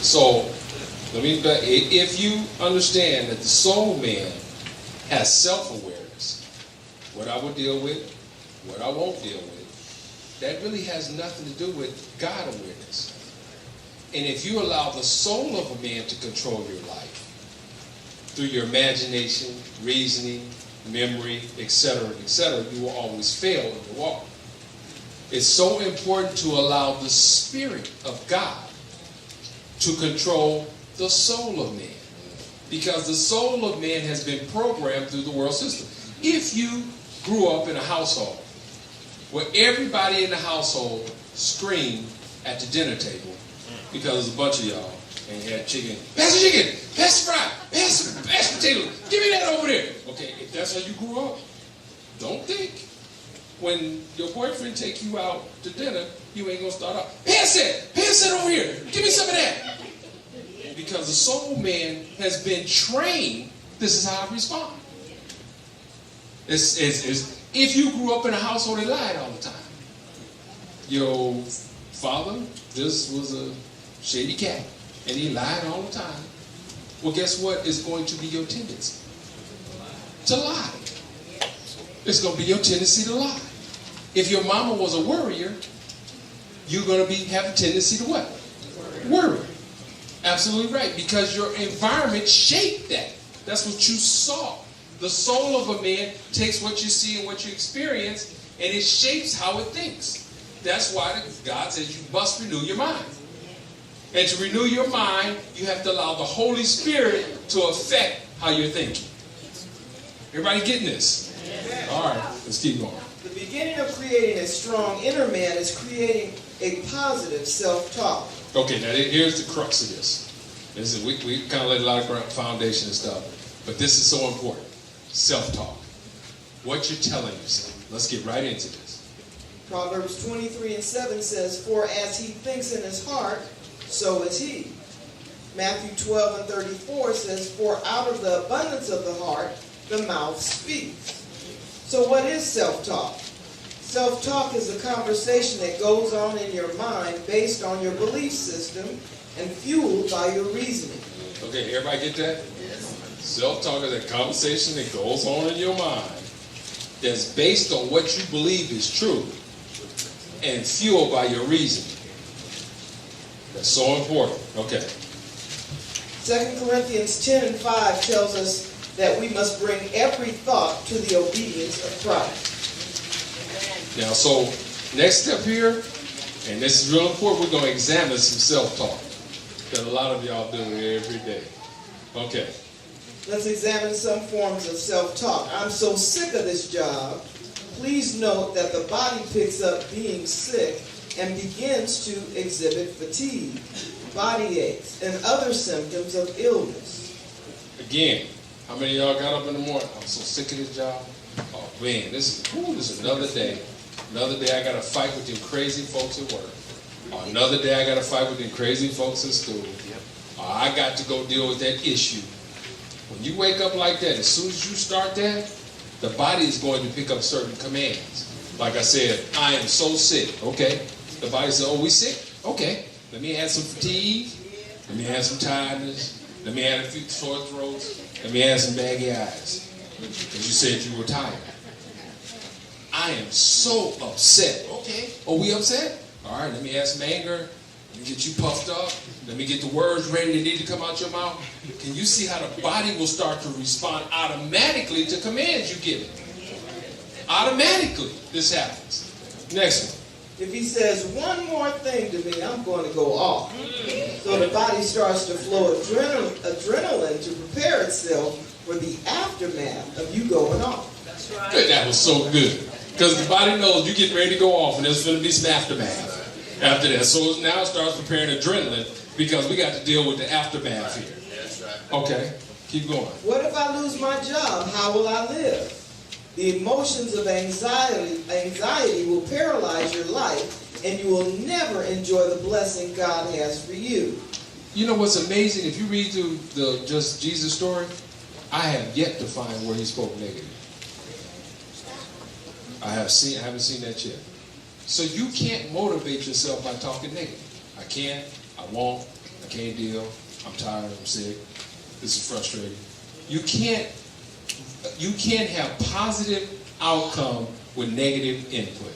So, if you understand that the soul man has self-awareness, what I will deal with, what I won't deal with, that really has nothing to do with God awareness. And if you allow the soul of a man to control your life through your imagination, reasoning, memory, etc., you will always fail in your walk. It's so important to allow the Spirit of God to control the soul of man. Because the soul of man has been programmed through the world system. If you grew up in a household where everybody in the household screamed at the dinner table because there's a bunch of y'all and you had chicken, pass the chicken, pass the fry, pass the potato, give me that over there. Okay, if that's how you grew up, don't think when your boyfriend take you out to dinner, you ain't gonna start out, pass that over here, give me some of that. Because the soul man has been trained, this is how I respond. If you grew up in a household that lied all the time, your father, this was a shady cat, and he lied all the time. Well, guess what is going to be your tendency? To lie. It's going to be your tendency to lie. If your mama was a worrier, you're going to have a tendency to what? Worry. Absolutely right, because your environment shaped that. That's what you saw. The soul of a man takes what you see and what you experience, and it shapes how it thinks. That's why God says you must renew your mind. And to renew your mind, you have to allow the Holy Spirit to affect how you're thinking. Everybody getting this? All right, let's keep going. The beginning of creating a strong inner man is creating a positive self-talk. Okay, now here's the crux of this. We kind of laid a lot of foundation and stuff, but this is so important. Self-talk. What you're telling yourself. Let's get right into this. Proverbs 23:7 says, "For as he thinks in his heart, so is he." Matthew 12:34 says, "For out of the abundance of the heart, the mouth speaks." So what is self-talk? Self-talk is a conversation that goes on in your mind based on your belief system and fueled by your reasoning. Okay, everybody get that? Yes. Self-talk is a conversation that goes on in your mind that's based on what you believe is true and fueled by your reasoning. That's so important. Okay. 2 Corinthians 10:5 tells us that we must bring every thought to the obedience of Christ. Now, so next step here, and this is real important, we're going to examine some self-talk that a lot of y'all do every day. Okay. Let's examine some forms of self-talk. I'm so sick of this job. Please note that the body picks up being sick and begins to exhibit fatigue, body aches, and other symptoms of illness. Again, how many of y'all got up in the morning? I'm so sick of this job. Oh man, this is another day. Another day I got to fight with them crazy folks at work. Or another day I got to fight with them crazy folks at school. Or I got to go deal with that issue. When you wake up like that, as soon as you start that, the body is going to pick up certain commands. Like I said, I am so sick. Okay. The body says, oh, we sick? Okay. Let me add some fatigue. Let me add some tiredness. Let me add a few sore throats. Let me add some baggy eyes. Because you said you were tired. I am so upset. Okay. Are we upset? All right, let me add some anger. Let me get you puffed up. Let me get the words ready that need to come out your mouth. Can you see how the body will start to respond automatically to commands you give it? Automatically, this happens. Next one. If he says one more thing to me, I'm going to go off. So the body starts to flow adrenaline to prepare itself for the aftermath of you going off. That's right. Good, that was so good. Because the body knows you get ready to go off and there's going to be some aftermath after that. So now it starts preparing adrenaline because we got to deal with the aftermath here. That's right. Okay, keep going. What if I lose my job? How will I live? The emotions of anxiety will paralyze your life, and you will never enjoy the blessing God has for you. You know what's amazing? If you read through the just Jesus story, I have yet to find where he spoke negative. I haven't seen that yet. So you can't motivate yourself by talking negative. I can't, I won't, I can't deal. I'm tired. I'm sick. This is frustrating. You can't have positive outcome with negative input.